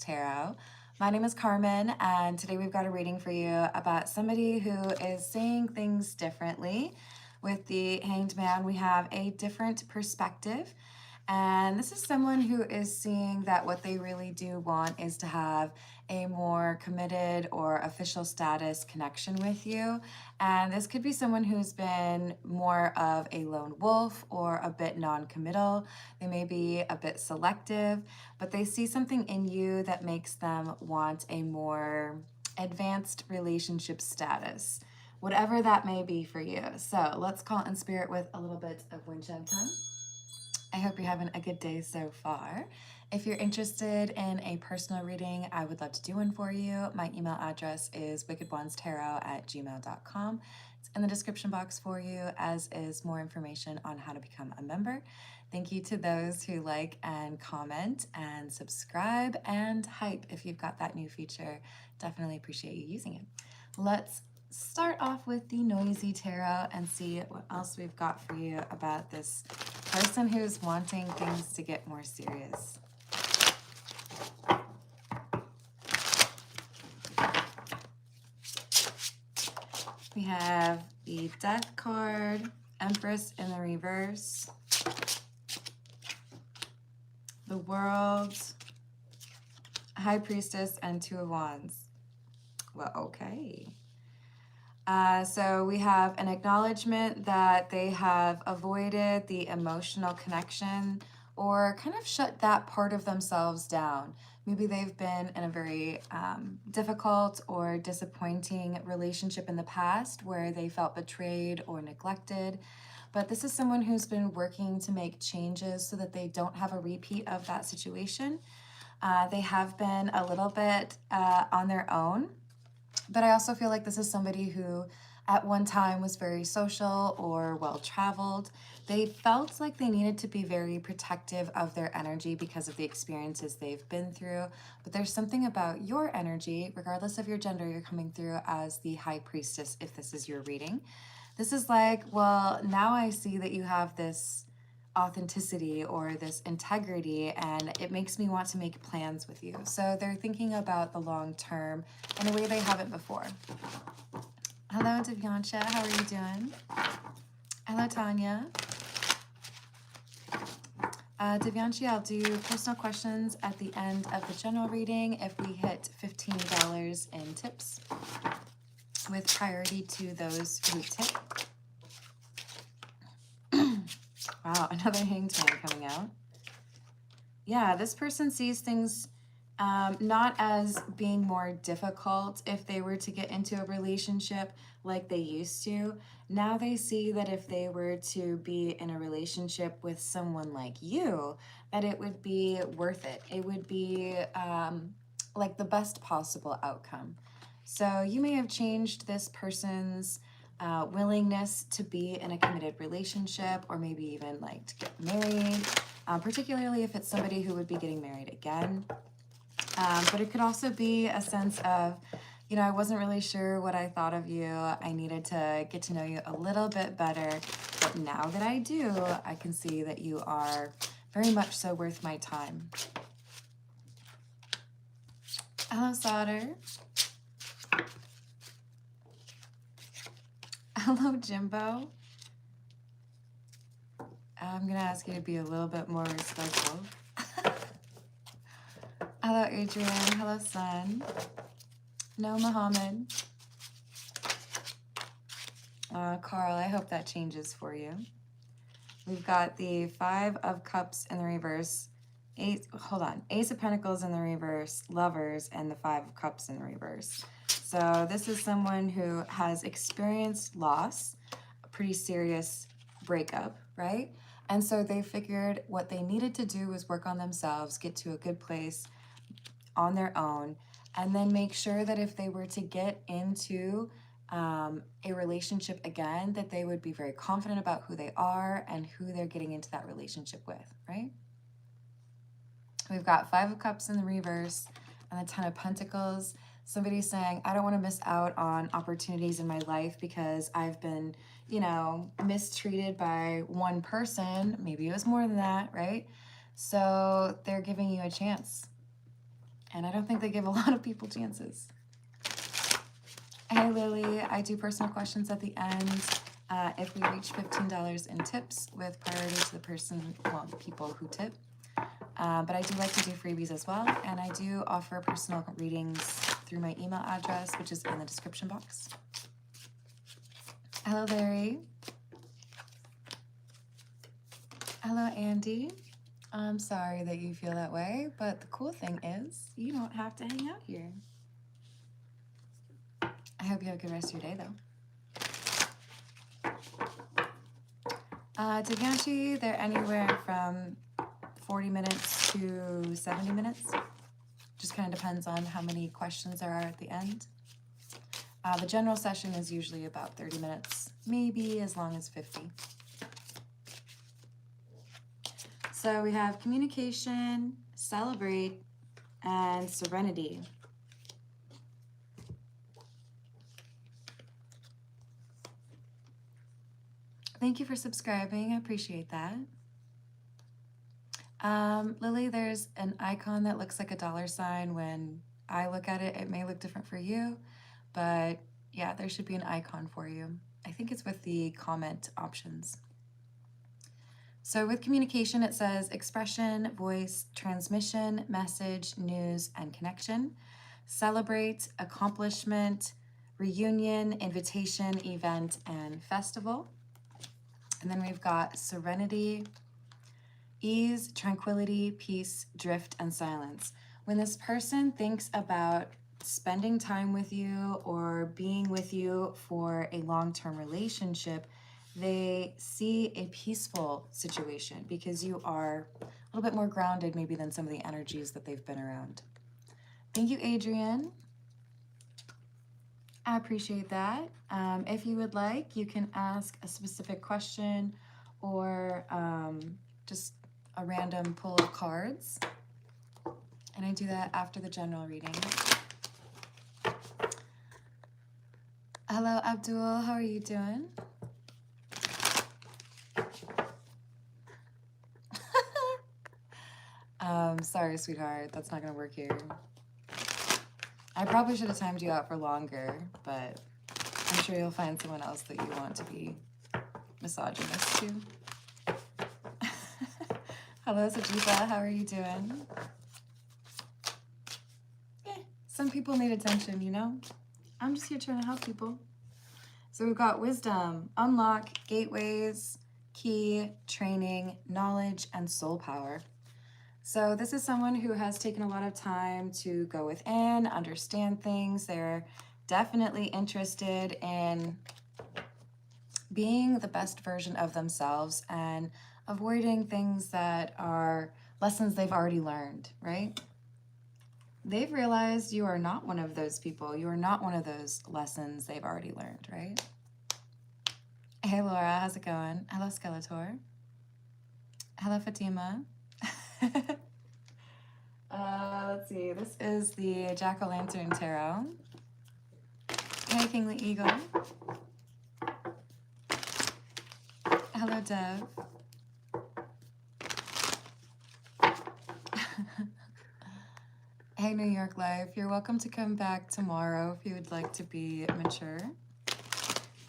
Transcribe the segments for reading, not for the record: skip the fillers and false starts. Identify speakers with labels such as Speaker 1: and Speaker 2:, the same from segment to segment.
Speaker 1: Tarot. My name is Carmen, and today we've got a reading for you about somebody who is seeing things differently. With the Hanged Man, we have a different perspective, and this is someone who is seeing that what they really do want is to have a more committed or official status connection with you. And this could be someone who's been more of a lone wolf or a bit non-committal. They may be a bit selective, but they see something in you that makes them want a more advanced relationship status, whatever that may be for you. So let's call in spirit with a little bit of wind chime time. I hope you're having a good day so far. If you're interested in a personal reading, I would love to do one for you. My email address is wickedonestarot@gmail.com. It's in the description box for you, as is more information on how to become a member. Thank you to those who like and comment and subscribe and hype if you've got that new feature. Definitely appreciate you using it. Let's start off with the noisy tarot and see what else we've got for you about this person who's wanting things to get more serious. We have the Death card, Empress in the reverse, the World, High Priestess, and Two of Wands. Well, okay. So we have an acknowledgement that they have avoided the emotional connection or kind of shut that part of themselves down. Maybe they've been in a very difficult or disappointing relationship in the past where they felt betrayed or neglected. But this is someone who's been working to make changes so that they don't have a repeat of that situation. They have been a little bit on their own. But I also feel like this is somebody who at one time was very social or well-traveled. They felt like they needed to be very protective of their energy because of the experiences they've been through. But there's something about your energy, regardless of your gender, you're coming through as the High Priestess if this is your reading. This is like, well, now I see that you have this authenticity or this integrity, and it makes me want to make plans with you. So they're thinking about the long term in a way they haven't before. Hello, Devyansha. How are you doing? Hello, Tanya. Devyansha, I'll do personal questions at the end of the general reading if we hit $15 in tips, with priority to those who tip. Wow, another Hanged Man coming out. Yeah, this person sees things not as being more difficult if they were to get into a relationship like they used to. Now they see that if they were to be in a relationship with someone like you, that it would be worth it. It would be like the best possible outcome. So you may have changed this person's willingness to be in a committed relationship, or maybe even like to get married, particularly if it's somebody who would be getting married again. But it could also be a sense of, you know, I wasn't really sure what I thought of you. I needed to get to know you a little bit better. But now that I do, I can see that you are very much so worth my time. Hello, Sauter. Hello, Jimbo. I'm going to ask you to be a little bit more respectful. Hello, Adrian. Hello, Sun. No, Muhammad. Carl, I hope that changes for you. We've got the Five of Cups in the reverse. Ace of Pentacles in the reverse, Lovers, and the Five of Cups in the reverse. So this is someone who has experienced loss, a pretty serious breakup, right? And so they figured what they needed to do was work on themselves, get to a good place on their own, and then make sure that if they were to get into a relationship again, that they would be very confident about who they are and who they're getting into that relationship with, right? We've got Five of Cups in the reverse and the Ten of Pentacles. Somebody's saying, I don't want to miss out on opportunities in my life because I've been, you know, mistreated by one person. Maybe it was more than that, right? So they're giving you a chance. And I don't think they give a lot of people chances. Hey, Lily, I do personal questions at the end. If we reach $15 in tips with priority to the person, well, the people who tip. But I do like to do freebies as well. And I do offer personal readings through my email address, which is in the description box. Hello, Larry. Hello, Andy. I'm sorry that you feel that way, but the cool thing is you don't have to hang out here. I hope you have a good rest of your day, though. Devanshi, they're anywhere from 40 minutes to 70 minutes. Just kind of depends on how many questions there are at the end. The general session is usually about 30 minutes, maybe as long as 50. So we have communication, celebrate, and serenity. Thank you for subscribing. I appreciate that. Lily, there's an icon that looks like a $sign. When I look at it, it may look different for you, but yeah, there should be an icon for you. I think it's with the comment options. So with communication, it says expression, voice, transmission, message, news, and connection. Celebrate, accomplishment, reunion, invitation, event, and festival. And then we've got serenity, ease, tranquility, peace, drift, and silence. When this person thinks about spending time with you or being with you for a long-term relationship, they see a peaceful situation because you are a little bit more grounded maybe than some of the energies that they've been around. Thank you, Adrian. I appreciate that. If you would like, you can ask a specific question or just a random pull of cards. And I do that after the general reading. Hello, Abdul. How are you doing? Sorry, sweetheart. That's not going to work here. I probably should have timed you out for longer, but I'm sure you'll find someone else that you want to be misogynist to. Hello, Sajiva. How are you doing? Yeah, some people need attention, you know? I'm just here trying to help people. So we've got wisdom, unlock, gateways, key, training, knowledge, and soul power. So this is someone who has taken a lot of time to go within, understand things. They're definitely interested in being the best version of themselves and avoiding things that are lessons they've already learned, right? They've realized you are not one of those people. You are not one of those lessons they've already learned, right? Hey, Laura, how's it going? Hello, Skeletor. Hello, Fatima. Let's see. This is the Jack-o'-lantern tarot. Hey, Kingly Eagle. Hello, Dev. Hey, New York Life. You're welcome to come back tomorrow if you would like to be mature.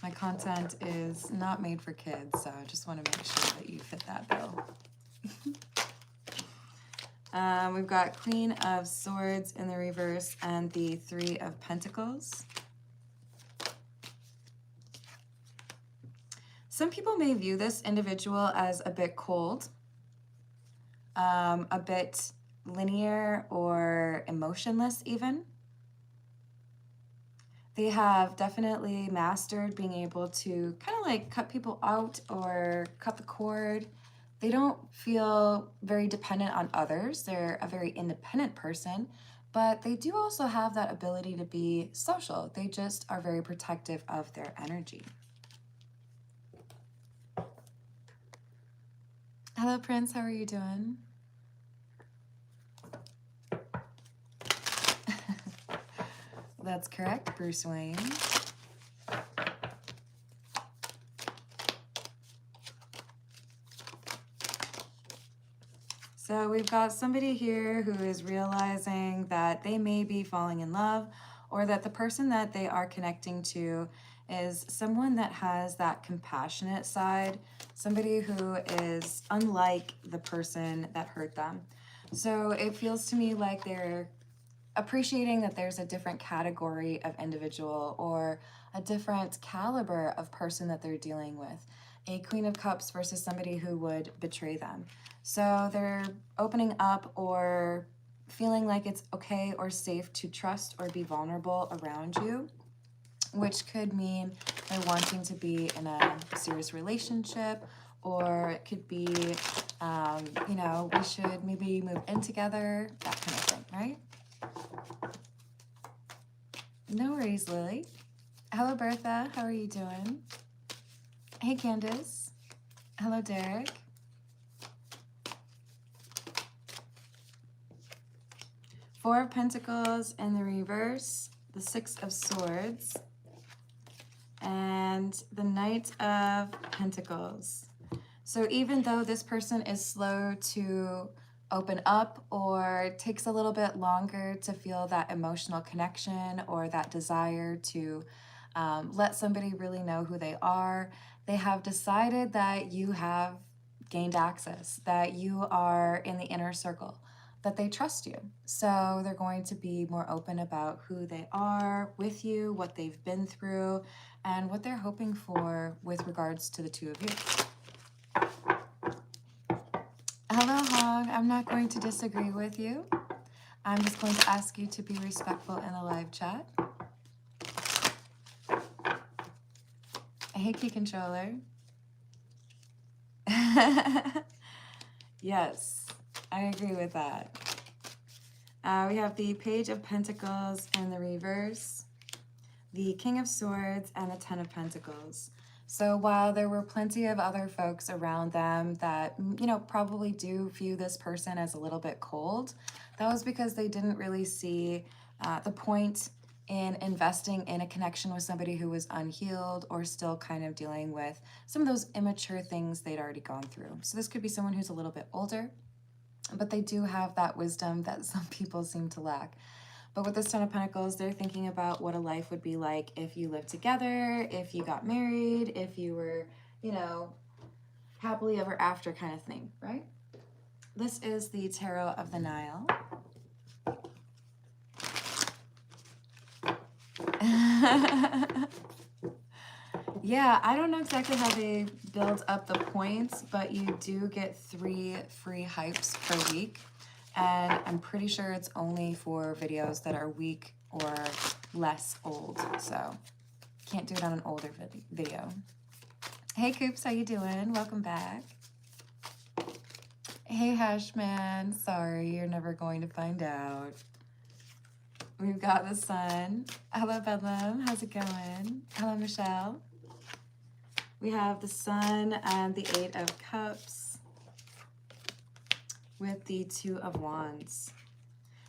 Speaker 1: My content is not made for kids, so I just want to make sure that you fit that bill. We've got Queen of Swords in the reverse and the Three of Pentacles. Some people may view this individual as a bit cold, a bit linear or emotionless even. They have definitely mastered being able to kind of like cut people out or cut the cord. They don't feel very dependent on others. They're a very independent person, but they do also have that ability to be social. They just are very protective of their energy. Hello, Prince. How are you doing? That's correct, Bruce Wayne. So we've got somebody here who is realizing that they may be falling in love, or that the person that they are connecting to is someone that has that compassionate side, somebody who is unlike the person that hurt them. So it feels to me like they're appreciating that there's a different category of individual or a different caliber of person that they're dealing with. A Queen of Cups versus somebody who would betray them. So they're opening up or feeling like it's okay or safe to trust or be vulnerable around you, which could mean they're wanting to be in a serious relationship, or it could be, you know, we should maybe move in together, that kind of thing, right? No worries, Lily. Hello, Bertha. How are you doing? Hey, Candace. Hello, Derek. Four of Pentacles in the reverse, the Six of Swords, and the Knight of Pentacles. So even though this person is slow to open up or takes a little bit longer to feel that emotional connection or that desire to let somebody really know who they are, they have decided that you have gained access, that you are in the inner circle, that they trust you. So they're going to be more open about who they are with you, what they've been through, and what they're hoping for with regards to the two of you. Hello, Hog. I'm not going to disagree with you. I'm just going to ask you to be respectful in the live chat. Hey, Key Controller. Yes, I agree with that. We have the Page of Pentacles in the reverse, the King of Swords, and the Ten of Pentacles. So while there were plenty of other folks around them that, you know, probably do view this person as a little bit cold, that was because they didn't really see the point in investing in a connection with somebody who was unhealed or still kind of dealing with some of those immature things they'd already gone through. So this could be someone who's a little bit older, but they do have that wisdom that some people seem to lack. But with this Ten of Pentacles, they're thinking about what a life would be like if you lived together, if you got married, if you were, you know, happily ever after kind of thing, right? This is the Tarot of the Nile. Yeah, I don't know exactly how they build up the points, but you do get 3 free hypes per week. And I'm pretty sure it's only for videos that are a week or less old. So can't do it on an older video. Hey, Coops, how you doing? Welcome back. Hey, Hashman. Sorry, you're never going to find out. We've got the Sun. Hello, Bedlam. How's it going? Hello, Michelle. We have the Sun and the Eight of Cups with the Two of Wands.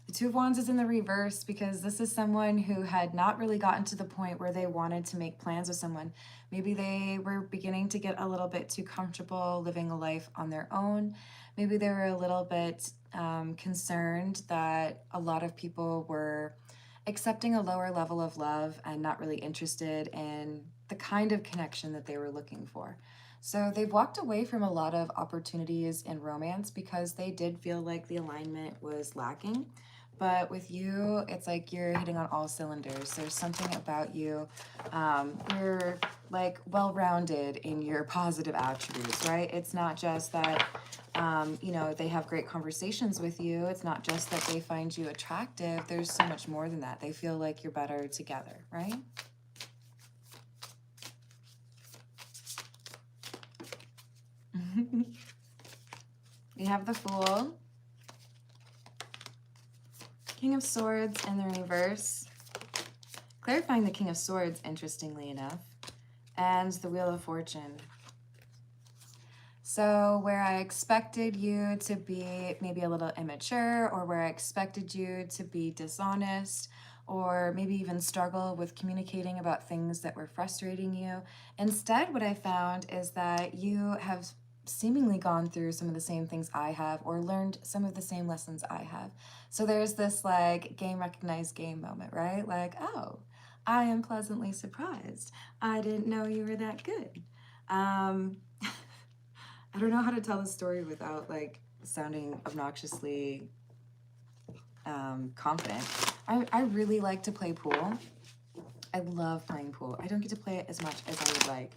Speaker 1: The Two of Wands is in the reverse because this is someone who had not really gotten to the point where they wanted to make plans with someone. Maybe they were beginning to get a little bit too comfortable living a life on their own. Maybe they were a little bit concerned that a lot of people were accepting a lower level of love and not really interested in the kind of connection that they were looking for. So they've walked away from a lot of opportunities in romance because they did feel like the alignment was lacking. But with you, it's like you're hitting on all cylinders. There's something about you. You're like well-rounded in your positive attributes, right? It's not just that, you know, they have great conversations with you. It's not just that they find you attractive. There's so much more than that. They feel like you're better together, right? We have the Fool, King of Swords in the reverse, clarifying the King of Swords, interestingly enough, and the Wheel of Fortune. So where I expected you to be maybe a little immature, or where I expected you to be dishonest, or maybe even struggle with communicating about things that were frustrating you, instead what I found is that you have seemingly gone through some of the same things I have or learned some of the same lessons I have. So there's this like game recognized game moment, right? Like, oh, I am pleasantly surprised. I didn't know you were that good. I don't know how to tell the story without like sounding obnoxiously confident. I really like to play pool. I love playing pool. I don't get to play it as much as I would like.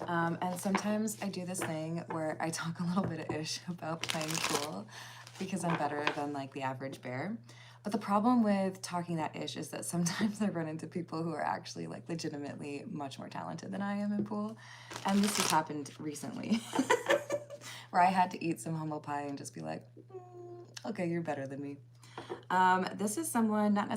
Speaker 1: And sometimes I do this thing where I talk a little bit of ish about playing pool because I'm better than like the average bear. But the problem with talking that ish is that sometimes I run into people who are actually like legitimately much more talented than I am in pool. And this has happened recently where I had to eat some humble pie and just be like, okay, you're better than me. This is someone not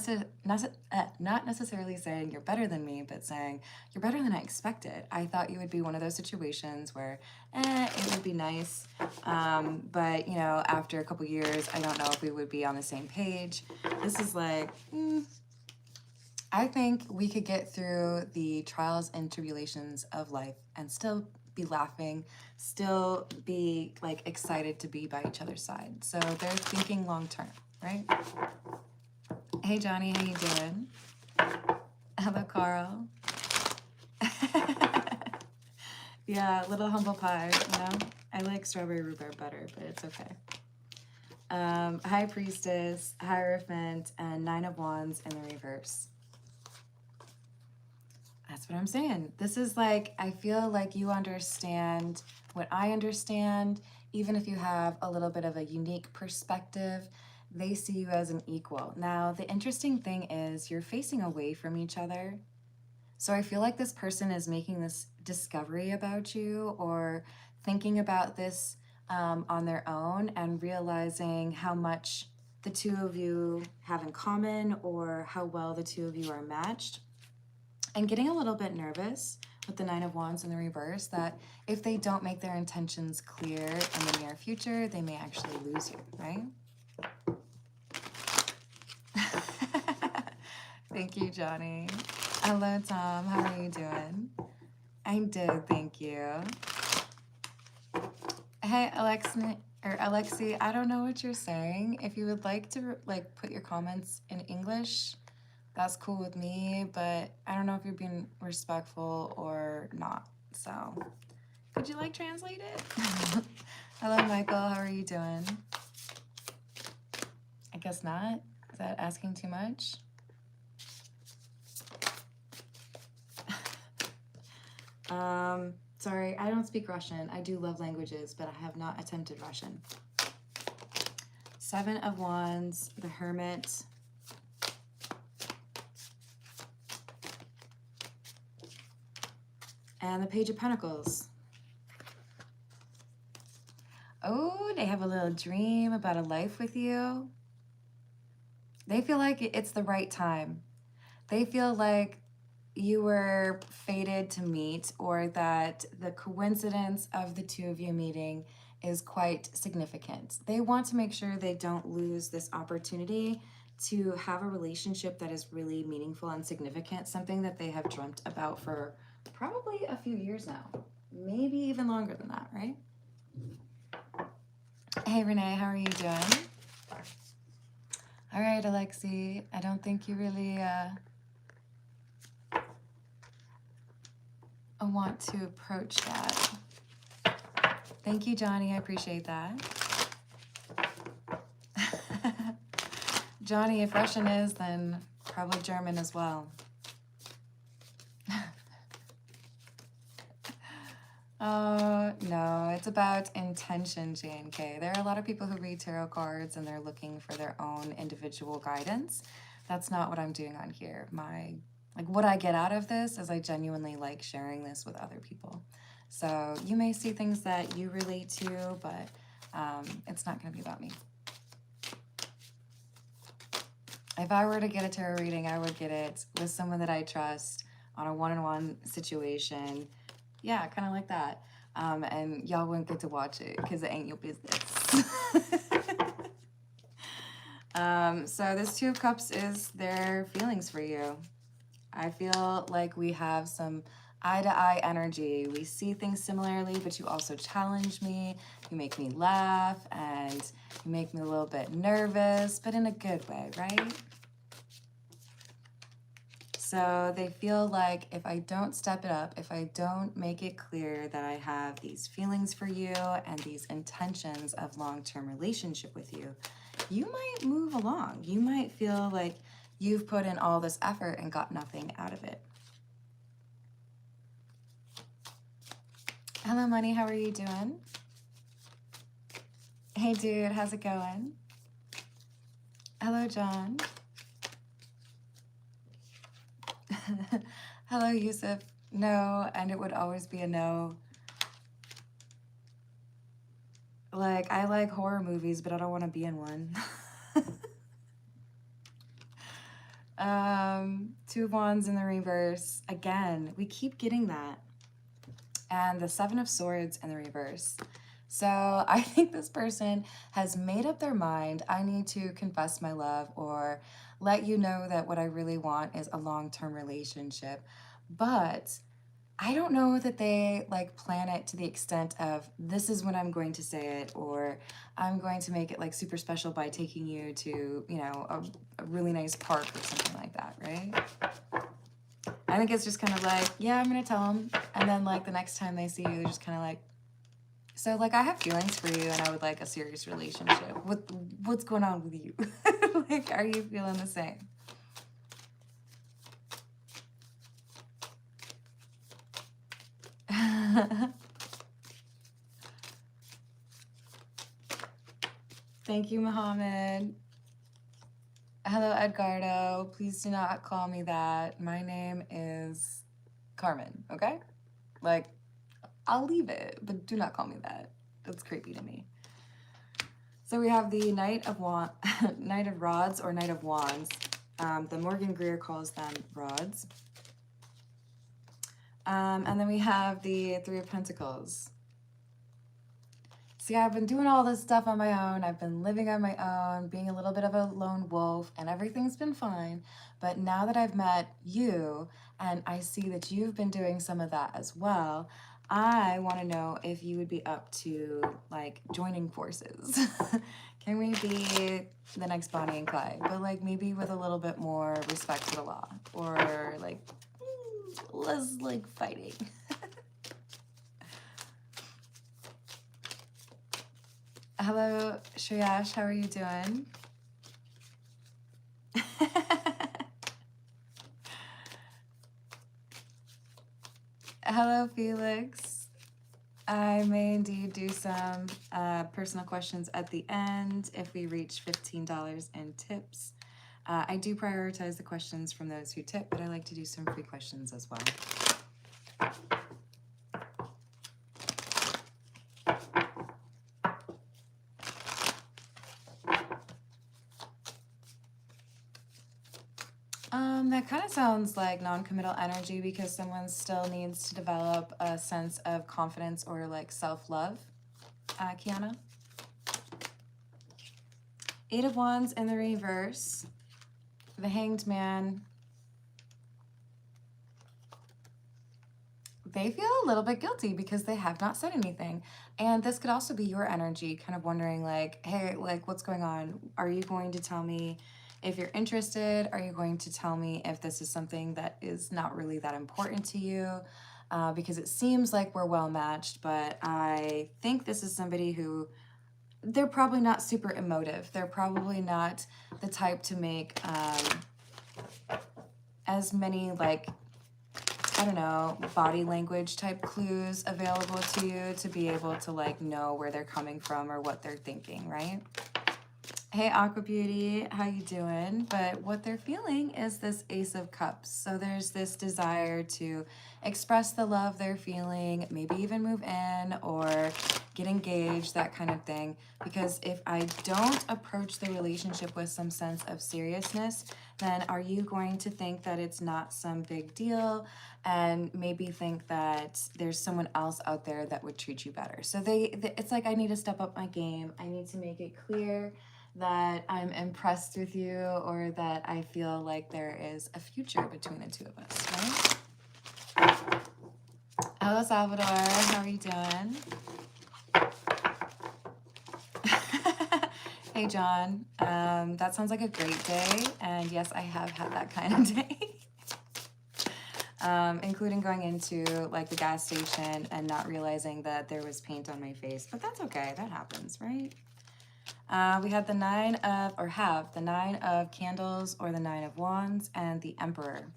Speaker 1: necessarily saying you're better than me, but saying you're better than I expected. I thought you would be one of those situations where, it would be nice, but you know, after a couple years, I don't know if we would be on the same page. This is like, I think we could get through the trials and tribulations of life and still be laughing, still be like excited to be by each other's side. So they're thinking long term. Right? Hey, Johnny, how you doing? Hello, Carl. Yeah, little humble pie, you know? I like strawberry rhubarb butter, but it's okay. High Priestess, Hierophant, and Nine of Wands in the reverse. That's what I'm saying. This is like, I feel like you understand what I understand, even if you have a little bit of a unique perspective. They see you as an equal. Now, the interesting thing is you're facing away from each other. So I feel like this person is making this discovery about you or thinking about this on their own and realizing how much the two of you have in common or how well the two of you are matched. And getting a little bit nervous with the Nine of Wands in the reverse that if they don't make their intentions clear in the near future, they may actually lose you, right? Thank you, Johnny. Hello, Tom. How are you doing? I did, thank you. Hey, Alexi, I don't know what you're saying. If you would like to like put your comments in English, that's cool with me, but I don't know if you're being respectful or not. So, could you like translate it? Hello, Michael. How are you doing? I guess not. Is that asking too much? Sorry, I don't speak Russian. I do love languages, but I have not attempted Russian. Seven of Wands, the Hermit. And the Page of Pentacles. Oh, they have a little dream about a life with you. They feel like it's the right time. They feel like you were fated to meet, or that the coincidence of the two of you meeting is quite significant. They want to make sure they don't lose this opportunity to have a relationship that is really meaningful and significant, something that they have dreamt about for probably a few years now, maybe even longer than that, right? Hey, Renee, how are you doing? All right, Alexi, I don't think you really want to approach that. Thank you, Johnny. I appreciate that. Johnny, if Russian is, then probably German as well. Oh, no, it's about intention, J&K. There are a lot of people who read tarot cards and they're looking for their own individual guidance. That's not what I'm doing on here. What I get out of this is I genuinely like sharing this with other people. So you may see things that you relate to, but it's not going to be about me. If I were to get a tarot reading, I would get it with someone that I trust on a one-on-one situation. Yeah, kind of like that. And y'all wouldn't get to watch it because it ain't your business. So this Two of Cups is their feelings for you. I feel like we have some eye-to-eye energy. We see things similarly, but you also challenge me. You make me laugh, and you make me a little bit nervous, but in a good way, right? So they feel like if I don't step it up, if I don't make it clear that I have these feelings for you and these intentions of long-term relationship with you, you might move along. You might feel like you've put in all this effort and got nothing out of it. Hello, Money. How are you doing? Hey, dude. How's it going? Hello, John. Hello, Yusuf. No, and it would always be a no. Like, I like horror movies, but I don't want to be in one. Two of Wands in the reverse. Again, we keep getting that. And the Seven of Swords in the reverse. So I think this person has made up their mind. I need to confess my love or let you know that what I really want is a long-term relationship. But I don't know that they like plan it to the extent of this is when I'm going to say it, or I'm going to make it like super special by taking you to, you know, a really nice park or something like that, right? I think it's just kind of like, yeah, I'm going to tell them. And then like the next time they see you, they're just kind of like, so like I have feelings for you and I would like a serious relationship. What's going on with you? Like, are you feeling the same? Thank you, Mohammed. Hello, Edgardo. Please do not call me that. My name is Carmen, okay? Like, I'll leave it, but do not call me that. That's creepy to me. So we have the Knight of Rods or Knight of Wands. The Morgan Greer calls them rods. And then we have the Three of Pentacles. See, I've been doing all this stuff on my own. I've been living on my own, being a little bit of a lone wolf, and everything's been fine. But now that I've met you, and I see that you've been doing some of that as well, I want to know if you would be up to, like, joining forces. Can we be the next Bonnie and Clyde? But, like, maybe with a little bit more respect for the law. Or, like, less, like, fighting. Hello, Shreyash, how are you doing? Hello, Felix. I may indeed do some personal questions at the end if we reach $15 in tips. I do prioritize the questions from those who tip, but I like to do some free questions as well. That kind of sounds like non-committal energy because someone still needs to develop a sense of confidence or like self-love. Kiana? Eight of Wands in the reverse. The Hanged Man. They feel a little bit guilty because they have not said anything. And this could also be your energy, kind of wondering like, hey, like what's going on? Are you going to tell me if you're interested? Are you going to tell me if this is something that is not really that important to you? Because it seems like we're well matched, but I think this is somebody who, they're probably not super emotive. They're probably not the type to make as many like, I don't know, body language type clues available to you to be able to like know where they're coming from or what they're thinking, right? Hey, Aqua Beauty, how you doing? But what they're feeling is this Ace of Cups. So there's this desire to express the love they're feeling, maybe even move in or get engaged, that kind of thing. Because if I don't approach the relationship with some sense of seriousness, then are you going to think that it's not some big deal and maybe think that there's someone else out there that would treat you better? So it's like I need to step up my game. I need to make it clear that I'm impressed with you or that I feel like there is a future between the two of us, right? Hello, Salvador. How are you doing? Hey, John. That sounds like a great day. And yes, I have had that kind of day. Including going into like the gas station and not realizing that there was paint on my face. But that's okay. That happens, right? We had the Nine of Candles or the Nine of Wands and the Emperor.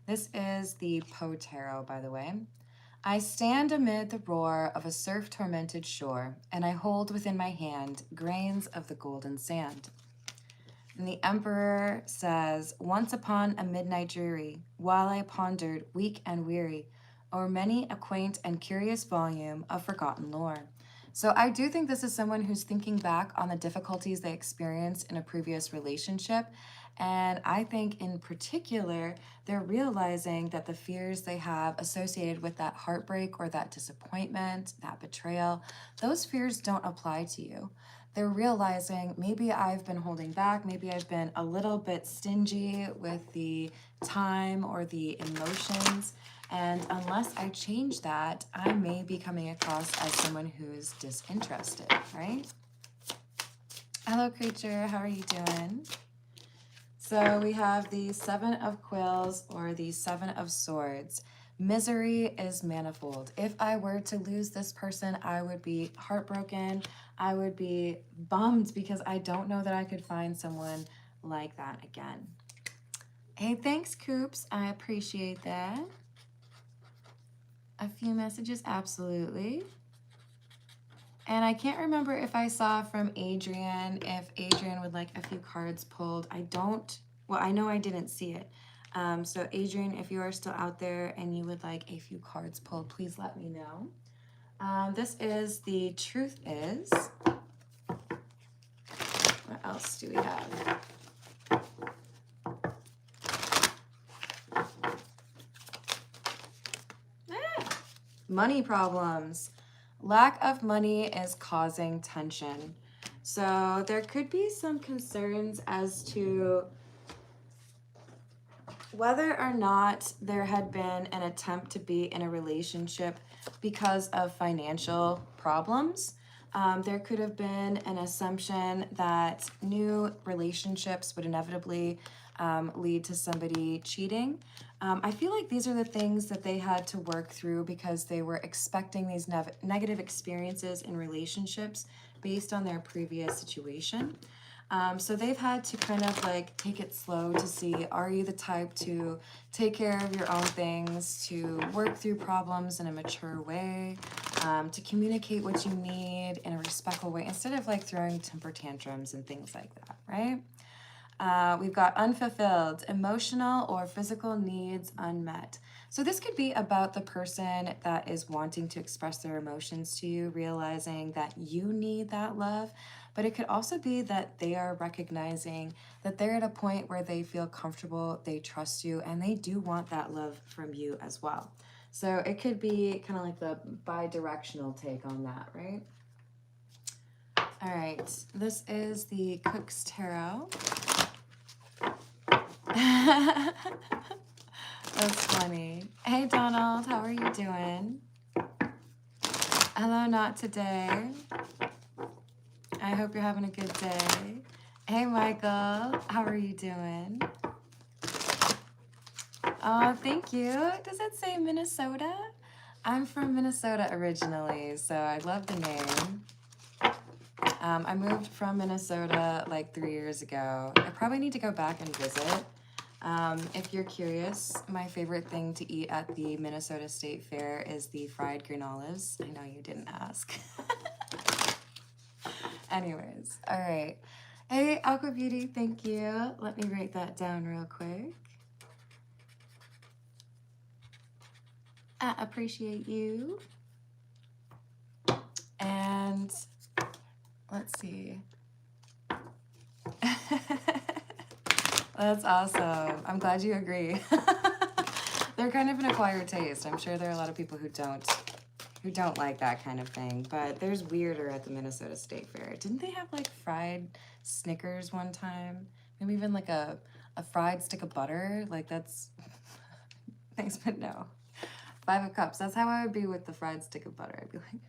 Speaker 1: This is the Poe Tarot, by the way. I stand amid the roar of a surf-tormented shore, and I hold within my hand grains of the golden sand. And the Emperor says, once upon a midnight dreary, while I pondered, weak and weary, o'er many a quaint and curious volume of forgotten lore. So I do think this is someone who's thinking back on the difficulties they experienced in a previous relationship. And I think in particular, they're realizing that the fears they have associated with that heartbreak or that disappointment, that betrayal, those fears don't apply to you. They're realizing maybe I've been holding back, maybe I've been a little bit stingy with the time or the emotions. And unless I change that, I may be coming across as someone who's disinterested, right? Hello, creature. How are you doing? So we have the Seven of Quills or the Seven of Swords. Misery is manifold. If I were to lose this person, I would be heartbroken. I would be bummed because I don't know that I could find someone like that again. Hey, thanks, Coops. I appreciate that. A few messages, absolutely. And I can't remember if I saw from Adrian, if Adrian would like a few cards pulled. I know I didn't see it. So Adrian, if you are still out there and you would like a few cards pulled, please let me know. This is the Truth Is. What else do we have? Money problems. Lack of money is causing tension. So there could be some concerns as to whether or not there had been an attempt to be in a relationship because of financial problems. There could have been an assumption that new relationships would inevitably lead to somebody cheating. I feel like these are the things that they had to work through because they were expecting these negative experiences in relationships based on their previous situation. So they've had to kind of like take it slow to see, are you the type to take care of your own things, to work through problems in a mature way, to communicate what you need in a respectful way, instead of like throwing temper tantrums and things like that, right? We've got unfulfilled, emotional or physical needs unmet. So this could be about the person that is wanting to express their emotions to you, realizing that you need that love. But it could also be that they are recognizing that they're at a point where they feel comfortable, they trust you, and they do want that love from you as well. So it could be kind of like the bi-directional take on that, right? All right, this is the Cook's Tarot. That's funny. Hey, Donald, how are you doing? Hello, not today. I hope you're having a good day. Hey, Michael, how are you doing? Oh, thank you. Does it say Minnesota? I'm from Minnesota originally, so I love the name. I moved from Minnesota like 3 years ago. I probably need to go back and visit. If you're curious, my favorite thing to eat at the Minnesota State Fair is the fried green olives. I know you didn't ask. Anyways, all right. Hey, Aqua Beauty, thank you. Let me write that down real quick. I appreciate you. And let's see. That's awesome. I'm glad you agree. They're kind of an acquired taste. I'm sure there are a lot of people who don't like that kind of thing, but there's weirder at the Minnesota State Fair. Didn't they have like fried Snickers one time? Maybe even like a fried stick of butter? Like that's thanks, but no. Five of Cups. That's how I would be with the fried stick of butter. I'd be like,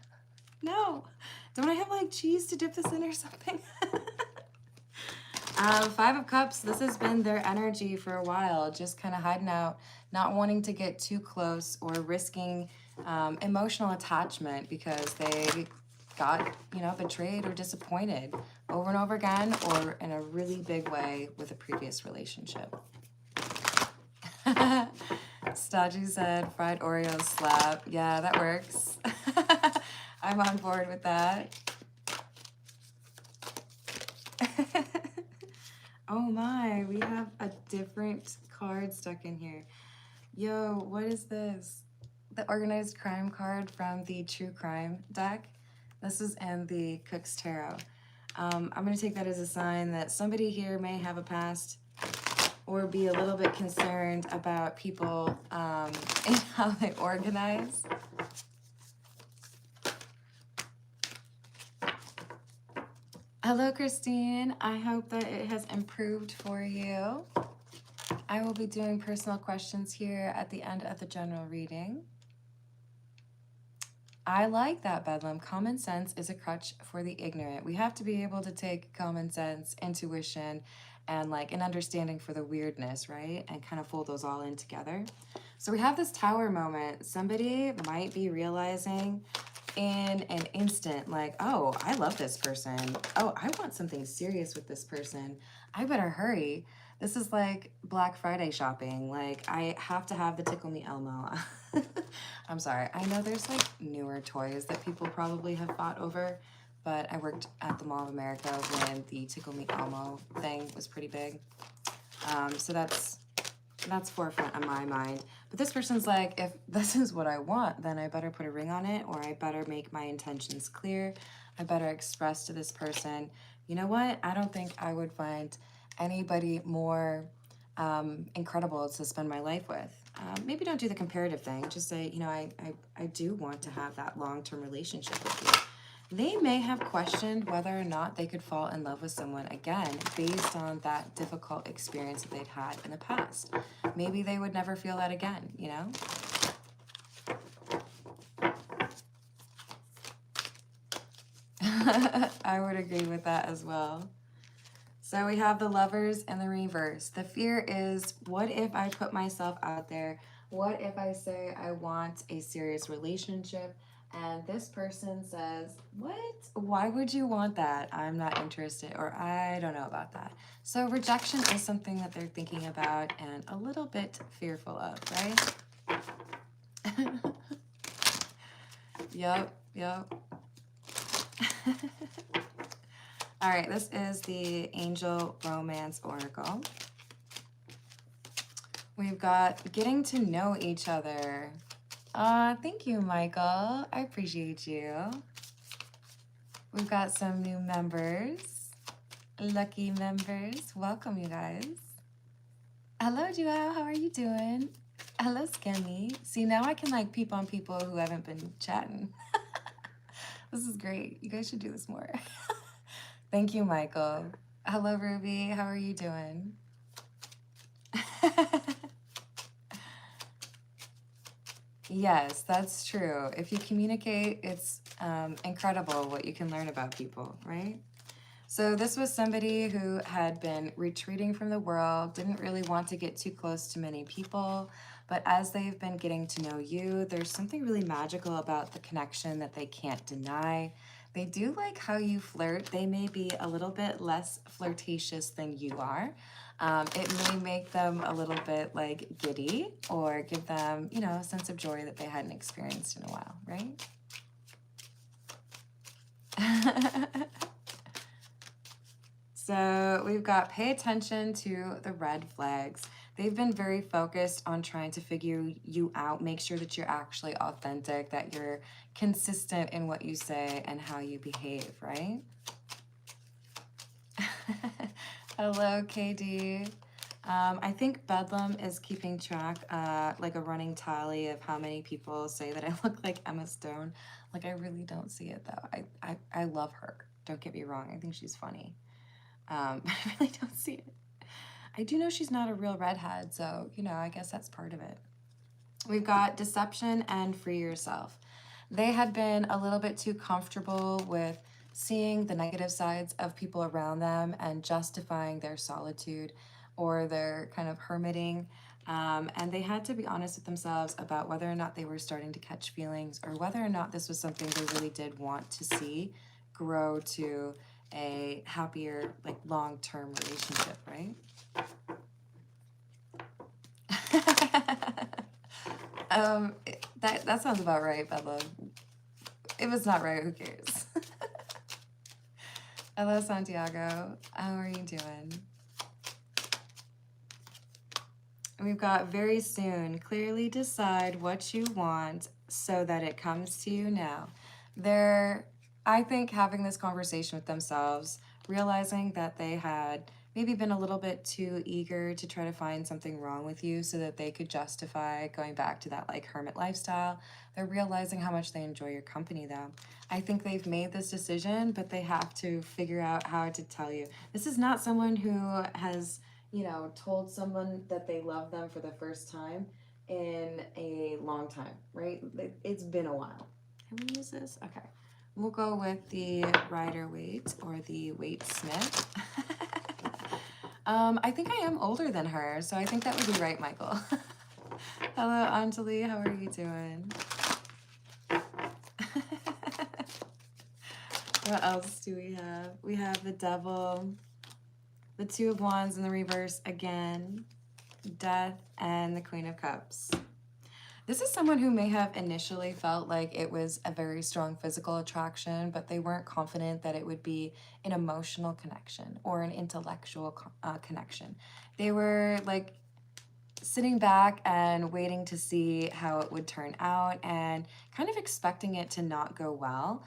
Speaker 1: no, don't I have like cheese to dip this in or something? Five of Cups, this has been their energy for a while, just kind of hiding out, not wanting to get too close or risking emotional attachment because they got, you know, betrayed or disappointed over and over again or in a really big way with a previous relationship. Stodgy said fried Oreos slap. Yeah, that works. I'm on board with that. Oh my, we have a different card stuck in here. Yo, what is this? The organized crime card from the true crime deck. This is in the Cook's Tarot. I'm going to take that as a sign that somebody here may have a past or be a little bit concerned about people and how they organize. Hello, Christine. I hope that it has improved for you. I will be doing personal questions here at the end of the general reading. I like that, Bedlam. Common sense is a crutch for the ignorant. We have to be able to take common sense, intuition, and like an understanding for the weirdness, right? And kind of fold those all in together. So we have this tower moment. Somebody might be realizing in an instant, like, oh, I love this person. Oh, I want something serious with this person. I better hurry. This is like Black Friday shopping. Like, I have to have the Tickle Me Elmo. I'm sorry. I know there's like newer toys that people probably have fought over, but I worked at the Mall of America when the Tickle Me Elmo thing was pretty big. So that's forefront of my mind. But this person's like, if this is what I want, then I better put a ring on it, or I better make my intentions clear. I better express to this person, you know what? I don't think I would find anybody more incredible to spend my life with. Maybe don't do the comparative thing. Just say, you know, I do want to have that long-term relationship with you. They may have questioned whether or not they could fall in love with someone again based on that difficult experience that they'd had in the past. Maybe they would never feel that again, you know? I would agree with that as well. So we have the Lovers in the reverse. The fear is, what if I put myself out there? What if I say I want a serious relationship? And this person says, what? Why would you want that? I'm not interested, or I don't know about that. So rejection is something that they're thinking about and a little bit fearful of, right? Yep. All right, this is the Angel Romance Oracle. We've got getting to know each other. Thank you, Michael. I appreciate you. We've got some new members. Lucky members. Welcome, you guys. Hello, Joelle. How are you doing? Hello, Skimmy. See, now I can like peep on people who haven't been chatting. This is great. You guys should do this more. Thank you, Michael. Hello, Ruby. How are you doing? Yes, that's true. If you communicate, it's incredible what you can learn about people, right? So this was somebody who had been retreating from the world, didn't really want to get too close to many people, but as they've been getting to know you, there's something really magical about the connection that they can't deny. They do like how you flirt. They may be a little bit less flirtatious than you are. It may make them a little bit like giddy or give them, you know, a sense of joy that they hadn't experienced in a while, right? So we've got pay attention to the red flags. They've been very focused on trying to figure you out, make sure that you're actually authentic, that you're consistent in what you say and how you behave, right? Hello, KD. I think Bedlam is keeping track, like a running tally of how many people say that I look like Emma Stone. Like, I really don't see it, though. I love her. Don't get me wrong. I think she's funny. I really don't see it. I do know she's not a real redhead, so, you know, I guess that's part of it. We've got deception and free yourself. They had been a little bit too comfortable with seeing the negative sides of people around them and justifying their solitude or their kind of hermiting. And they had to be honest with themselves about whether or not they were starting to catch feelings or whether or not this was something they really did want to see grow to a happier, like long-term relationship, right? That sounds about right, Bella. If it's not right, who cares? Hello, Santiago. How are you doing? We've got very soon. Clearly decide what you want so that it comes to you now. They're, I think, having this conversation with themselves, realizing that they had maybe been a little bit too eager to try to find something wrong with you so that they could justify going back to that like hermit lifestyle. They're realizing how much they enjoy your company though. I think they've made this decision, but they have to figure out how to tell you. This is not someone who has, you know, told someone that they love them for the first time in a long time, right? It's been a while. Can we use this? Okay. We'll go with the Rider-Waite or the Waite-Smith. I think I am older than her, so I think that would be right, Michael. Hello, Anjali. How are you doing? What else do we have? We have the Devil, the Two of Wands in the reverse again, Death, and the Queen of Cups. This is someone who may have initially felt like it was a very strong physical attraction, but they weren't confident that it would be an emotional connection or an intellectual connection. They were like sitting back and waiting to see how it would turn out and kind of expecting it to not go well.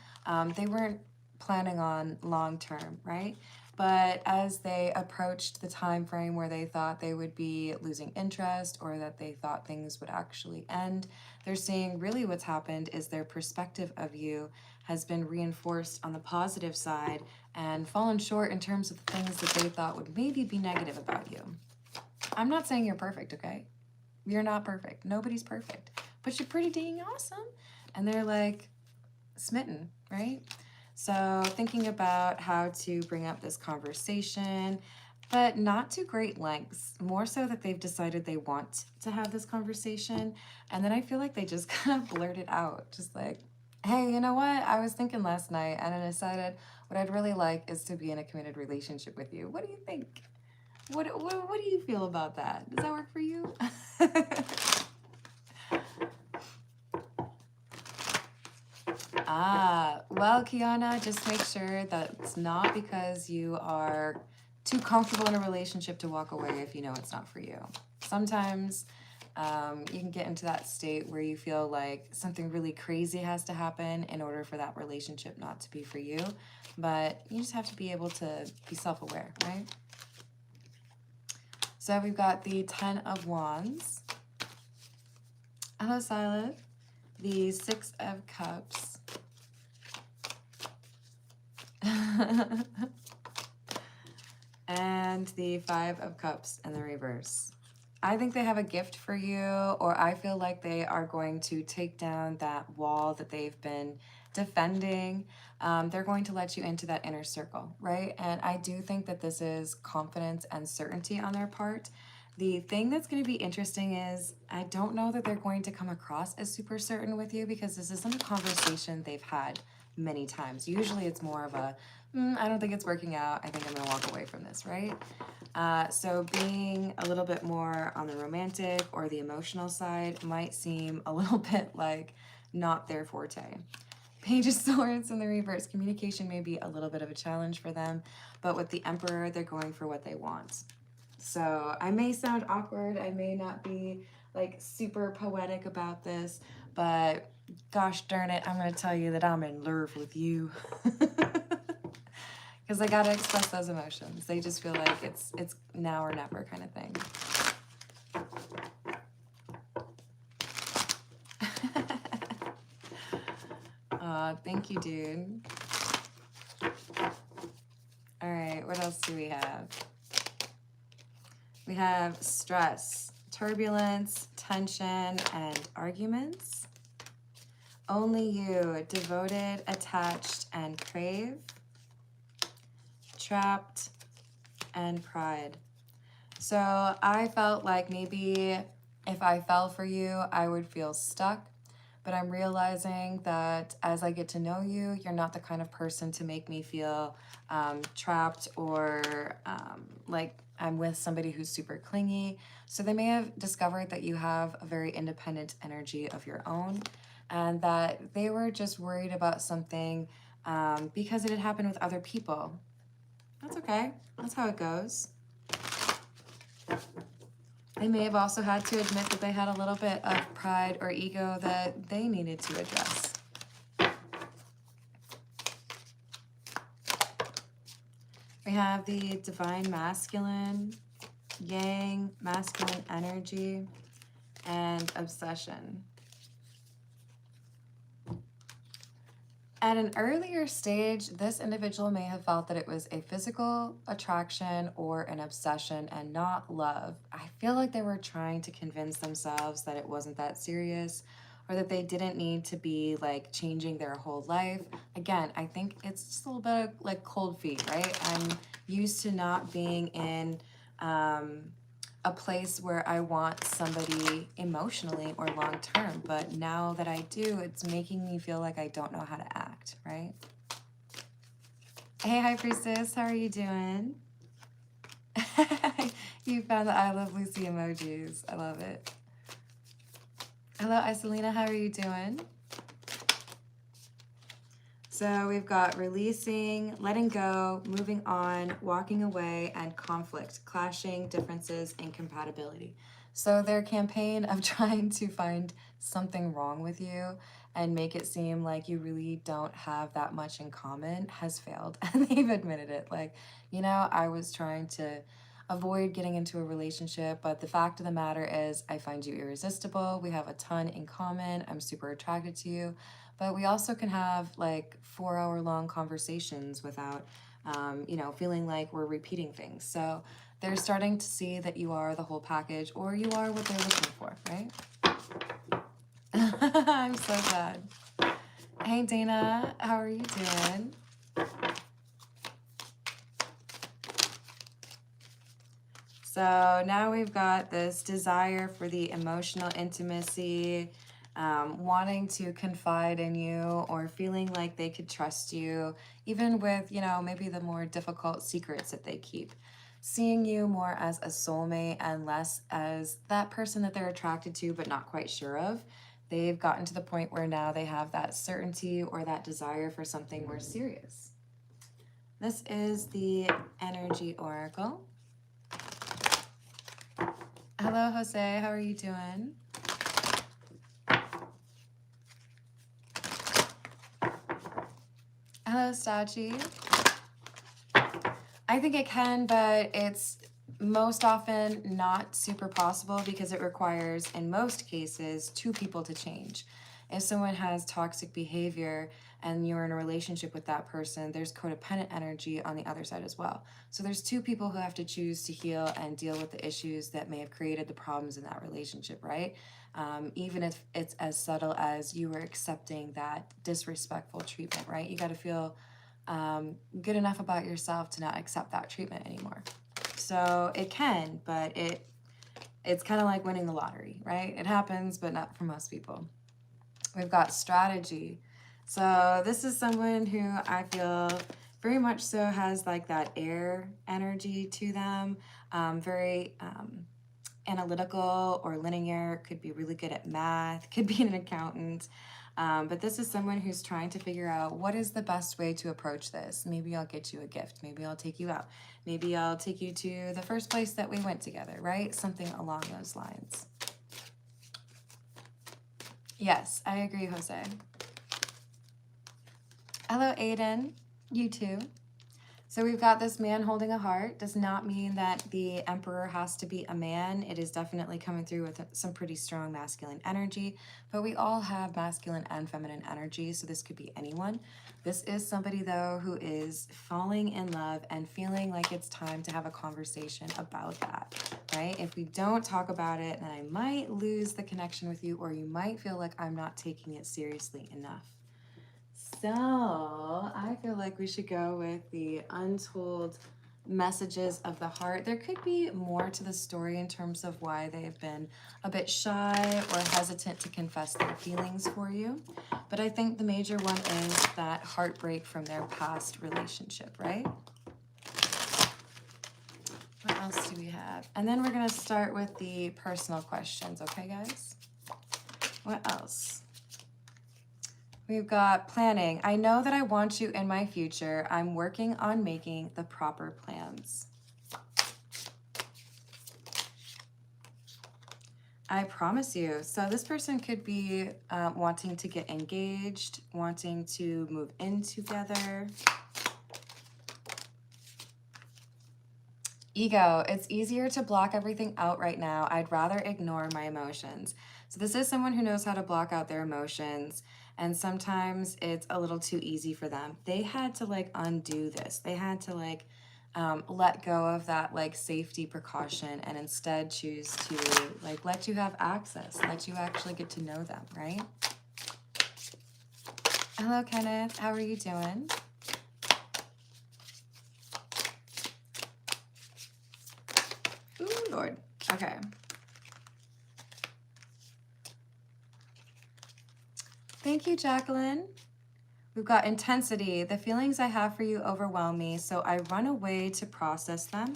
Speaker 1: They weren't planning on long term, right? But as they approached the time frame where they thought they would be losing interest or that they thought things would actually end, they're seeing really what's happened is their perspective of you has been reinforced on the positive side and fallen short in terms of the things that they thought would maybe be negative about you. I'm not saying you're perfect, okay? You're not perfect. Nobody's perfect. But you're pretty dang awesome. And they're like smitten, right? So thinking about how to bring up this conversation, but not to great lengths, more so that they've decided they want to have this conversation. And then I feel like they just kind of blurt it out, just like, hey, you know what? I was thinking last night and I decided what I'd really like is to be in a committed relationship with you. What do you think? What do you feel about that? Does that work for you? Well, Kiana, just make sure that it's not because you are too comfortable in a relationship to walk away if you know it's not for you. Sometimes you can get into that state where you feel like something really crazy has to happen in order for that relationship not to be for you. But you just have to be able to be self-aware, right? So we've got the Ten of Wands. Hello, Silent. The Six of Cups. And the Five of Cups in the reverse. I think they have a gift for you, or I feel like they are going to take down that wall that they've been defending. They're going to let you into that inner circle, right? And I do think that this is confidence and certainty on their part. The thing that's going to be interesting is I don't know that they're going to come across as super certain with you because this isn't a conversation they've had many times. Usually it's more of a, I don't think it's working out. I think I'm going to walk away from this, right? So being a little bit more on the romantic or the emotional side might seem a little bit like not their forte. Page of Swords in the reverse. Communication may be a little bit of a challenge for them, but with the Emperor, they're going for what they want. So I may sound awkward. I may not be like super poetic about this, but gosh darn it, I'm going to tell you that I'm in love with you. Because I got to express those emotions. They just feel like it's now or never kind of thing. Thank you, dude. All right, what else do we have? We have stress, turbulence, tension, and arguments. Only you, devoted, attached, and crave. Trapped, and pride. So I felt like maybe if I fell for you, I would feel stuck. But I'm realizing that as I get to know you, you're not the kind of person to make me feel trapped or like I'm with somebody who's super clingy. So they may have discovered that you have a very independent energy of your own and that they were just worried about something because it had happened with other people. That's okay. That's how it goes. They may have also had to admit that they had a little bit of pride or ego that they needed to address. We have the divine masculine, yang, masculine energy, and obsession. At an earlier stage, this individual may have felt that it was a physical attraction or an obsession and not love. I feel like they were trying to convince themselves that it wasn't that serious or that they didn't need to be like changing their whole life. Again, I think it's just a little bit of like cold feet, right? I'm used to not being in a place where I want somebody emotionally or long term, but now that I do, it's making me feel like I don't know how to act, right? Hey, High Priestess, how are you doing? You found the I Love Lucy emojis. I love it. Hello, Isolina, how are you doing? So we've got releasing, letting go, moving on, walking away, and conflict, clashing, differences, incompatibility. So their campaign of trying to find something wrong with you and make it seem like you really don't have that much in common has failed. And they've admitted it. Like, you know, I was trying to avoid getting into a relationship, but the fact of the matter is I find you irresistible. We have a ton in common. I'm super attracted to you. But we also can have like 4-hour-long conversations without, you know, feeling like we're repeating things. So they're starting to see that you are the whole package or you are what they're looking for, right? I'm so glad. Hey, Dana, how are you doing? So now we've got this desire for the emotional intimacy, wanting to confide in you or feeling like they could trust you, even with, you know, maybe the more difficult secrets that they keep. Seeing you more as a soulmate and less as that person that they're attracted to but not quite sure of. They've gotten to the point where now they have that certainty or that desire for something more serious. This is the Energy Oracle. Hello, Jose. How are you doing? Hello, Stachi. I think it can, but it's most often not super possible because it requires, in most cases, 2 people to change. If someone has toxic behavior and you're in a relationship with that person, there's codependent energy on the other side as well. So there's 2 people who have to choose to heal and deal with the issues that may have created the problems in that relationship, right? Even if it's as subtle as you were accepting that disrespectful treatment, right? You got to feel good enough about yourself to not accept that treatment anymore. So it can, but it's kind of like winning the lottery, right? It happens, but not for most people. We've got strategy. So this is someone who I feel very much so has like that air energy to them, very analytical or linear, could be really good at math, could be an accountant. But this is someone who's trying to figure out what is the best way to approach this. Maybe I'll get you a gift. Maybe I'll take you out. Maybe I'll take you to the first place that we went together, right? Something along those lines. Yes, I agree, Jose. Hello, Aiden. You too. So we've got this man holding a heart. Does not mean that the emperor has to be a man. It is definitely coming through with some pretty strong masculine energy, but we all have masculine and feminine energy, so this could be anyone. This is somebody, though, who is falling in love and feeling like it's time to have a conversation about that, right? If we don't talk about it, then I might lose the connection with you, or you might feel like I'm not taking it seriously enough. So I feel like we should go with the untold messages of the heart. There could be more to the story in terms of why they've been a bit shy or hesitant to confess their feelings for you. But I think the major one is that heartbreak from their past relationship, right? What else do we have? And then we're going to start with the personal questions, okay, guys? What else? We've got planning. I know that I want you in my future. I'm working on making the proper plans. I promise you. So this person could be wanting to get engaged, wanting to move in together. Ego. It's easier to block everything out right now. I'd rather ignore my emotions. So this is someone who knows how to block out their emotions. And sometimes it's a little too easy for them. They had to like undo this. They had to like let go of that like safety precaution and instead choose to like let you have access, let you actually get to know them, right? Hello, Kenneth. How are you doing? Ooh, Lord. Okay. Thank you, Jacqueline. We've got intensity. The feelings I have for you overwhelm me, so I run away to process them.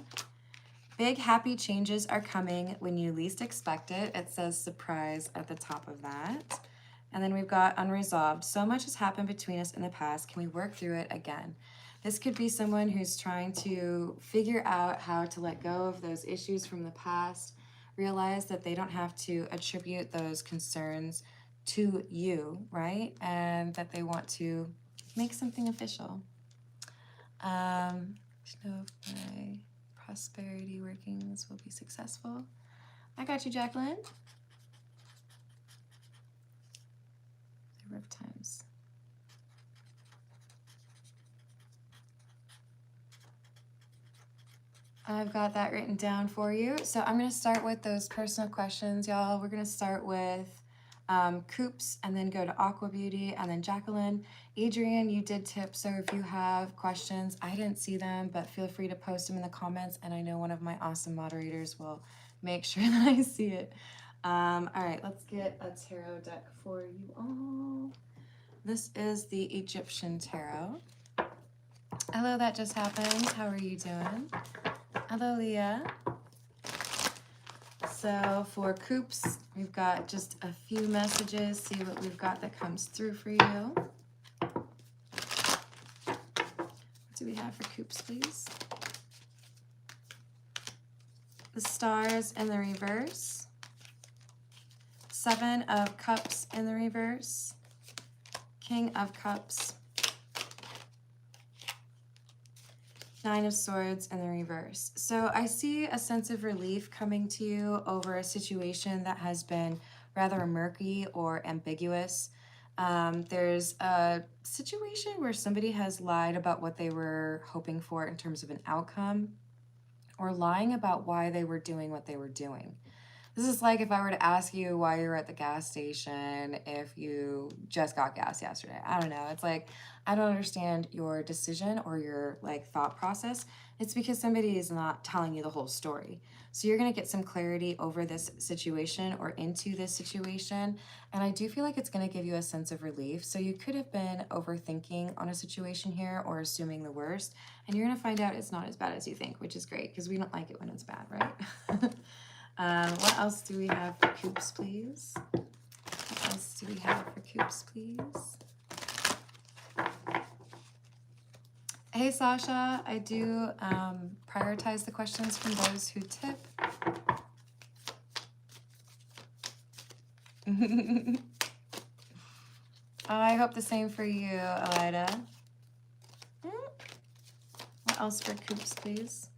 Speaker 1: Big happy changes are coming when you least expect it. It says surprise at the top of that. And then we've got unresolved. So much has happened between us in the past. Can we work through it again? This could be someone who's trying to figure out how to let go of those issues from the past, realize that they don't have to attribute those concerns to you, right? And that they want to make something official. To know if my prosperity workings will be successful. I got you, Jacqueline. Number of times. I've got that written down for you. So I'm going to start with those personal questions, y'all. We're going to start with Coops and then go to Aqua Beauty and then Jacqueline. Adrian, you did tip, so if you have questions, I didn't see them, but feel free to post them in the comments, and I know one of my awesome moderators will make sure that I see it. All right, let's get a tarot deck for you all. This is the Egyptian Tarot. Hello, that just happened. How are you doing? Hello, Leah. So for Coops, we've got just a few messages. See what we've got that comes through for you. What do we have for Coops, please? The Stars in the reverse. 7 of Cups in the reverse. King of Cups. 9 of Swords in the reverse. So I see a sense of relief coming to you over a situation that has been rather murky or ambiguous. There's a situation where somebody has lied about what they were hoping for in terms of an outcome, or lying about why they were doing what they were doing. This is like if I were to ask you why you were at the gas station if you just got gas yesterday. I don't know. It's like, I don't understand your decision or your like thought process. It's because somebody is not telling you the whole story. So you're going to get some clarity over this situation or into this situation. And I do feel like it's going to give you a sense of relief. So you could have been overthinking on a situation here or assuming the worst. And you're going to find out it's not as bad as you think, which is great because we don't like it when it's bad, right? What else do we have for Coops, please? What else do we have for Coops, please? Hey, Sasha, I do prioritize the questions from those who tip. I hope the same for you, Elida. What What else for Coops, please?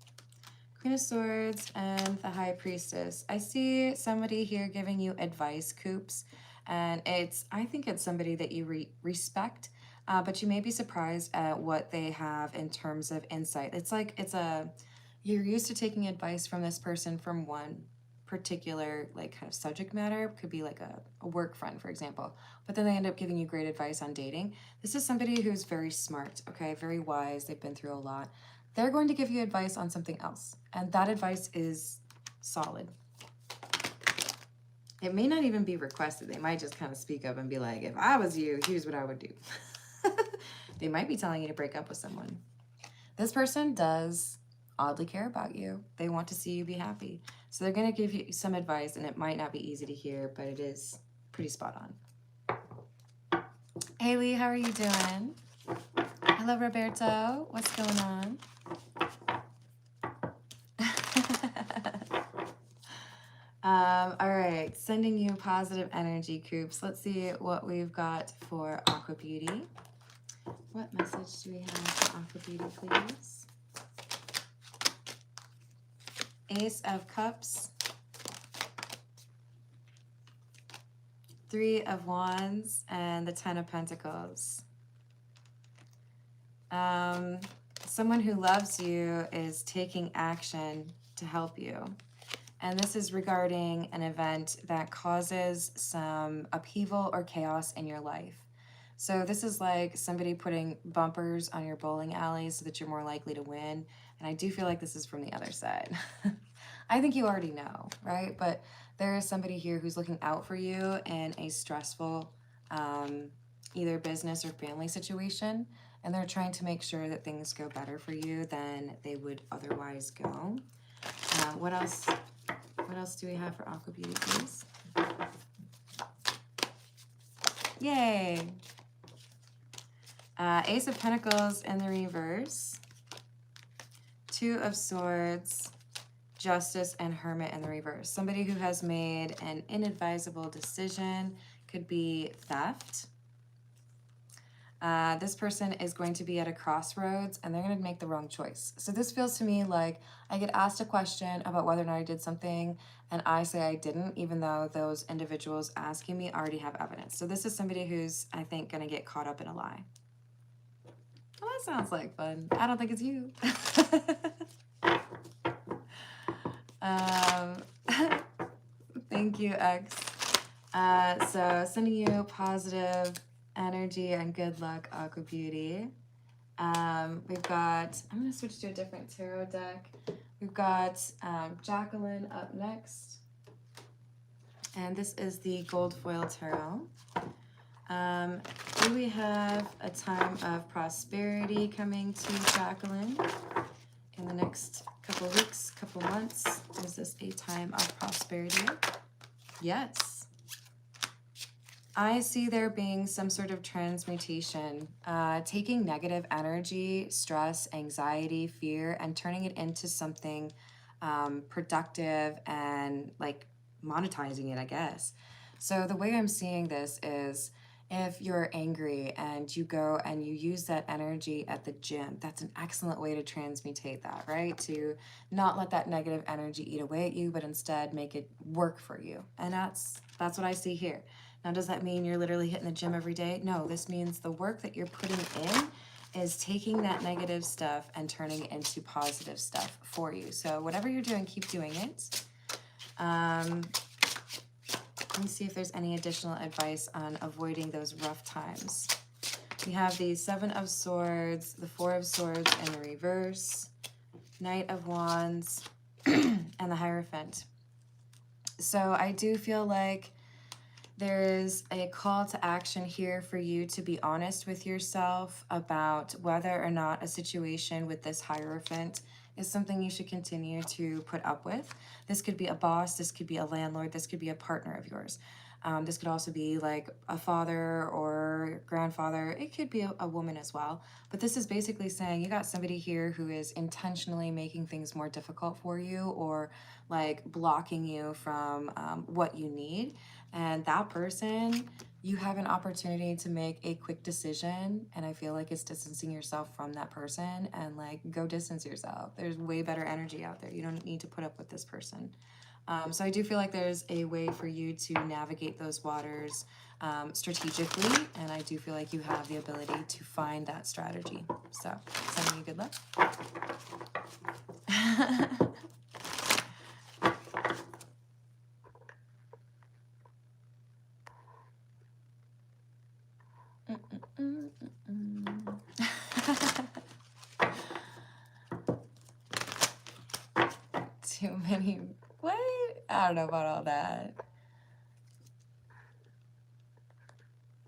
Speaker 1: Queen of Swords and the High Priestess. I see somebody here giving you advice, Coops, and I think it's somebody that you respect, but you may be surprised at what they have in terms of insight. It's like you're used to taking advice from this person from one particular like kind of subject matter. It could be like a work friend, for example, but then they end up giving you great advice on dating. This is somebody who's very smart, okay, very wise. They've been through a lot. They're going to give you advice on something else, and that advice is solid. It may not even be requested. They might just kind of speak up and be like, if I was you, here's what I would do. They might be telling you to break up with someone. This person does oddly care about you. They want to see you be happy. So they're going to give you some advice, and it might not be easy to hear, but it is pretty spot on. Haley, how are you doing? Hello, Roberto. What's going on? All right, sending you positive energy, Coops. Let's see what we've got for Aqua Beauty. What message do we have for Aqua Beauty, please? Ace of Cups, Three of Wands, and the Ten of Pentacles. Someone who loves you is taking action to help you. And this is regarding an event that causes some upheaval or chaos in your life. So this is like somebody putting bumpers on your bowling alley so that you're more likely to win. And I do feel like this is from the other side. I think you already know, right? But there is somebody here who's looking out for you in a stressful either business or family situation. And they're trying to make sure that things go better for you than they would otherwise go. What else do we have for Aqua Beauty, please? Yay! Ace of Pentacles in the reverse. Two of Swords, Justice, and Hermit in the reverse. Somebody who has made an inadvisable decision. Could be theft. This person is going to be at a crossroads and they're going to make the wrong choice. So this feels to me like I get asked a question about whether or not I did something and I say I didn't, even though those individuals asking me already have evidence. So this is somebody who's, I think, going to get caught up in a lie. Well, that sounds like fun. I don't think it's you. Thank you, X. So sending you positive energy and good luck, Aqua Beauty. We've got, I'm going to switch to a different tarot deck. We've got Jacqueline up next. And this is the Gold Foil Tarot. Do we have a time of prosperity coming to Jacqueline in the next couple weeks, couple months? Is this a time of prosperity? Yes. I see there being some sort of transmutation, taking negative energy, stress, anxiety, fear, and turning it into something productive and like monetizing it, I guess. So the way I'm seeing this is if you're angry and you go and you use that energy at the gym, that's an excellent way to transmutate that, right? To not let that negative energy eat away at you, but instead make it work for you. And that's what I see here. Now, does that mean you're literally hitting the gym every day? No, this means the work that you're putting in is taking that negative stuff and turning it into positive stuff for you. So whatever you're doing, keep doing it. Let me see if there's any additional advice on avoiding those rough times. We have the Seven of Swords, the Four of Swords in the reverse, Knight of Wands, and the Hierophant. So I do feel like there is a call to action here for you to be honest with yourself about whether or not a situation with this Hierophant is something you should continue to put up with. This could be a boss, this could be a landlord, this could be a partner of yours. This could also be like a father or grandfather. It could be a woman as well. But this is basically saying you got somebody here who is intentionally making things more difficult for you or like blocking you from what you need. And that person, you have an opportunity to make a quick decision, and I feel like it's distancing yourself from that person, and like go distance yourself. There's way better energy out there. You don't need to put up with this person. So I do feel like there's a way for you to navigate those waters strategically, and I do feel like you have the ability to find that strategy. So sending you good luck. Too many. What? I don't know about all that.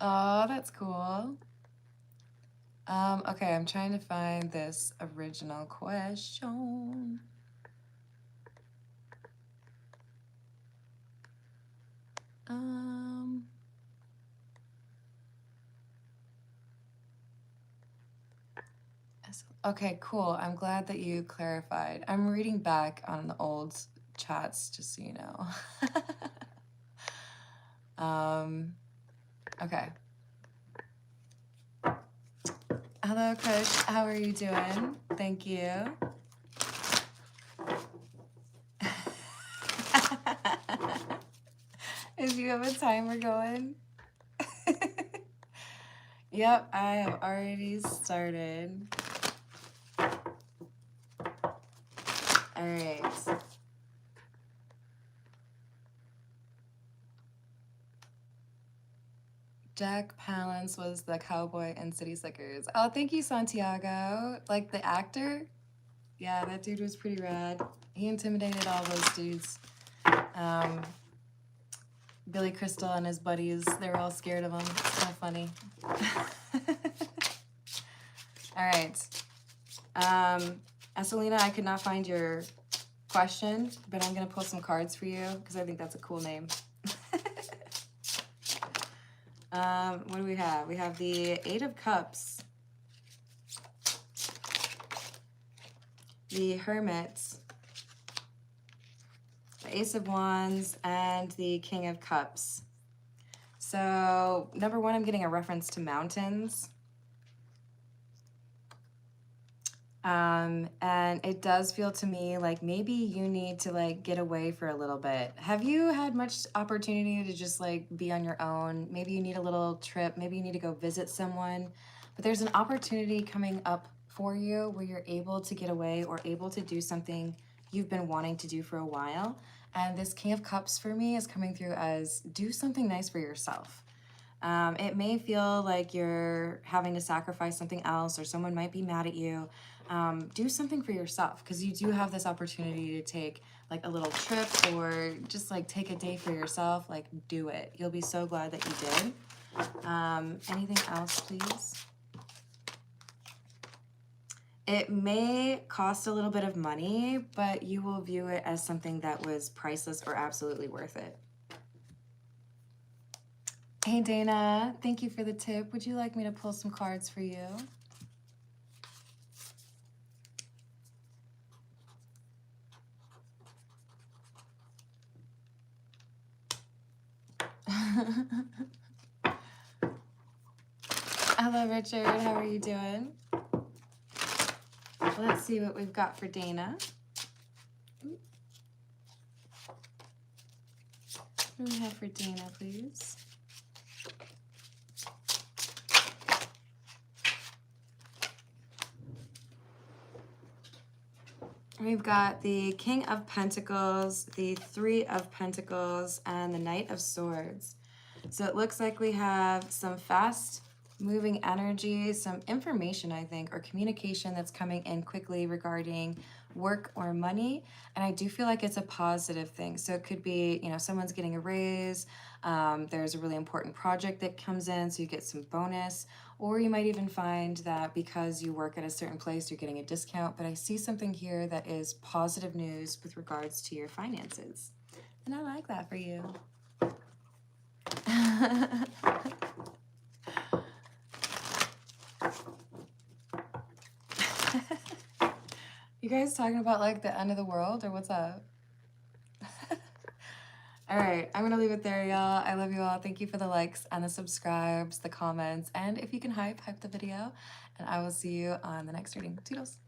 Speaker 1: Oh, that's cool. Okay, I'm trying to find this original question. Okay, cool. I'm glad that you clarified. I'm reading back on the old chats, just so you know. Okay. Hello, Kush. How are you doing? Thank you. If you have a timer going. Yep, I have already started. All right. Jack Palance was the cowboy in City Slickers. Oh, thank you, Santiago. Like the actor? Yeah, that dude was pretty rad. He intimidated all those dudes. Billy Crystal and his buddies, they were all scared of him. It's kind of funny. All right. Eselina, I could not find your question, but I'm going to pull some cards for you because I think that's a cool name. What do we have? We have the Eight of Cups, the Hermit, the Ace of Wands, and the King of Cups. So, number one, I'm getting a reference to mountains. And it does feel to me like maybe you need to like get away for a little bit. Have you had much opportunity to just like be on your own? Maybe you need a little trip. Maybe you need to go visit someone. But there's an opportunity coming up for you where you're able to get away or able to do something you've been wanting to do for a while. And this King of Cups for me is coming through as do something nice for yourself. It may feel like you're having to sacrifice something else or someone might be mad at you. Do something for yourself because you do have this opportunity to take like a little trip or just like take a day for yourself. Like do it. You'll be so glad that you did. Anything else, please? It may cost a little bit of money, but you will view it as something that was priceless or absolutely worth it. Hey Dana, thank you for the tip. Would you like me to pull some cards for you? Hello Richard, how are you doing? Let's see what we've got for Dana. What do we have for Dana, please? We've got the King of Pentacles, the Three of Pentacles, and the Knight of Swords. So it looks like we have some fast moving energy, some information, I think, or communication that's coming in quickly regarding work or money. And I do feel like it's a positive thing. So it could be, you know, someone's getting a raise, there's a really important project that comes in, so you get some bonus, or you might even find that because you work at a certain place, you're getting a discount. But I see something here that is positive news with regards to your finances. And I like that for you. You guys talking about like the end of the world or what's up? All right, I'm gonna leave it there, y'all. I love you all. Thank you for the likes and the subscribes, the comments, and if you can hype the video. And I will see you on the next reading. Toodles.